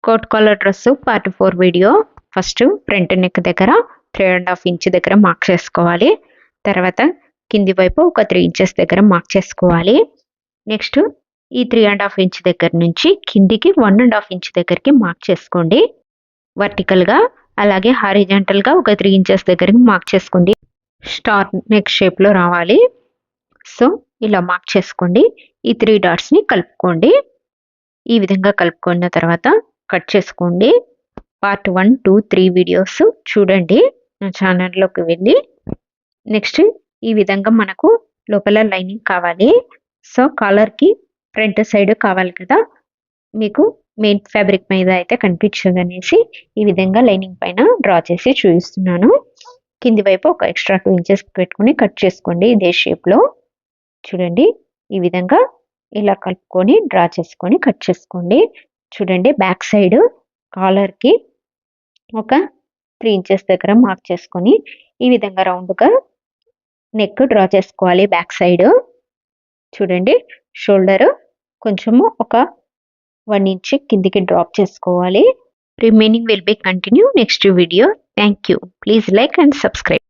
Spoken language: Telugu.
Coat collar dress part 4 video. First front neck దగ్గర 3.5 ఇంచ్ దగ్గర మార్క్ చేసుకోవాలి. తర్వాత కింది వైపు ఒక 3 ఇంచెస్ దగ్గర మార్క్ చేసుకోవాలి. నెక్స్ట్ ఈ 3.5 ఇంచ్ దగ్గర నుంచి కిందికి 1.5 ఇంచ్ దగ్గరికి మార్క్ చేసుకోండి. వర్టికల్గా అలాగే హారిజాంటల్గా ఒక 3 ఇంచెస్ దగ్గరికి మార్క్ చేసుకోండి. స్టార్ నెక్ షేప్లో రావాలి. సో ఇలా మార్క్ చేసుకోండి. ఈ 3 డాట్స్ని కలుపుకోండి. ఈ విధంగా కలుపుకున్న తర్వాత కట్ చేసుకోండి. పార్ట్ 1, 2, 3 వీడియోస్ చూడండి నా ఛానల్లోకి వెళ్ళి. నెక్స్ట్ ఈ విధంగా మనకు లోపల లైనింగ్ కావాలి. సో కాలర్కి ఫ్రంట్ సైడ్ కావాలి కదా, మీకు మెయిన్ ఫ్యాబ్రిక్ మీద అయితే కనిపించదనేసి ఈ విధంగా లైనింగ్ పైన డ్రా చేసి చూపిస్తున్నాను. కింది వైపు ఒక ఎక్స్ట్రా 2 ఇంచెస్ పెట్టుకుని కట్ చేసుకోండి. ఇదే షేప్లో చూడండి. ఈ విధంగా ఇలా కలుపుకొని డ్రా చేసుకొని కట్ చేసుకోండి. చూడండి బ్యాక్ సైడ్ కాలర్కి ఒక 3 ఇంచెస్ దగ్గర మార్క్ చేసుకొని ఈ విధంగా రౌండ్గా నెక్ డ్రా చేసుకోవాలి. బ్యాక్ సైడ్ చూడండి. షోల్డర్ కొంచెము ఒక 1 ఇంచ్ కిందికి డ్రాప్ చేసుకోవాలి. Remaining will be continue next video. Thank you. Please like and subscribe.